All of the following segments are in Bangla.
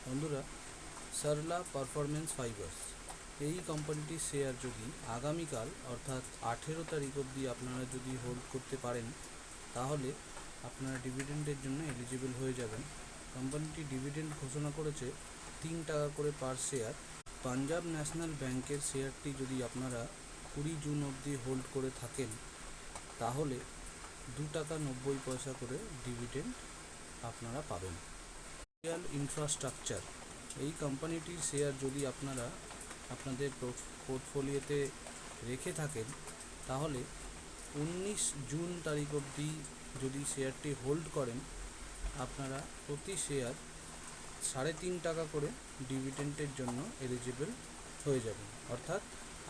বন্ধুরা, সারলা পারফরমেন্স ফাইবার্স এই কোম্পানিটির শেয়ার যদি আগামীকাল অর্থাৎ 18 তারিখ অবধি আপনারা যদি হোল্ড করতে পারেন, তাহলে আপনারা ডিভিডেন্ডের জন্য এলিজিবল হয়ে যাবেন। কোম্পানিটি ডিভিডেন্ড ঘোষণা করেছে 3 টাকা করে পার শেয়ার। পাঞ্জাব ন্যাশনাল ব্যাংকের শেয়ারটি যদি আপনারা 20 জুন অবধি হোল্ড করে থাকেন, তাহলে 2 টাকা 90 পয়সা করে ডিভিডেন্ড আপনারা পাবেন। রিয়াল ইনফ্রাস্ট্রাকচার এই কোম্পানিটির শেয়ার যদি আপনারা আপনাদের পোর্টফোলিওতে রেখে থাকেন, তাহলে 19 জুন তারিখ অবধি যদি শেয়ারটি হোল্ড করেন, আপনারা প্রতি শেয়ার 3.5 টাকা করে ডিভিডেন্ডের জন্য এলিজিবল হয়ে যাবেন। অর্থাৎ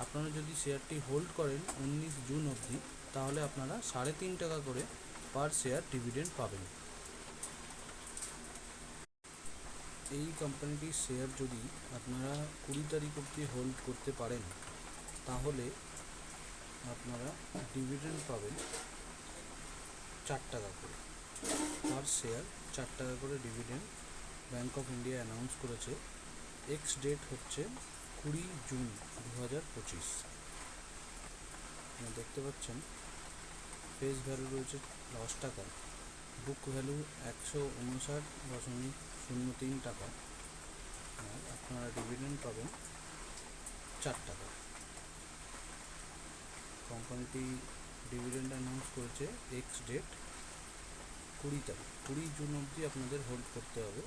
আপনারা যদি শেয়ারটি হোল্ড করেন 19 জুন অবধি, তাহলে আপনারা 3.5 টাকা করে পার শেয়ার ডিভিডেন্ড পাবেন। এই কোম্পানিটির শেয়ার যদি আপনারা 20 তারিখ অবধি হোল্ড করতে পারেন, তাহলে আপনারা ডিভিডেন্ড পাবেন 4 টাকা করে পার শেয়ার। 4 টাকা করে dividend bank of India announce করেছে। এক্স ডেট হচ্ছে 20 জুন 2025। দেখতে পাচ্ছেন ফেস ভ্যালু রয়েছে 10 টাকা, বুক ভ্যালু 159.03 টাকা। আপনারা ডিভিডেন্ড পাবেন 4 টাকা। কোম্পানিটি ডিভিডেন্ড অ্যানাউন্স করেছে এক্স ডেট 20 তারিখ। 20 জুন অবধি আপনাদের হোল্ড করতে হবে,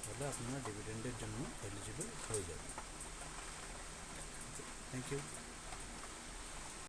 তাহলে আপনারা ডিভিডেন্ডের জন্য এলিজিবল হয়ে যাবেন। Thank you.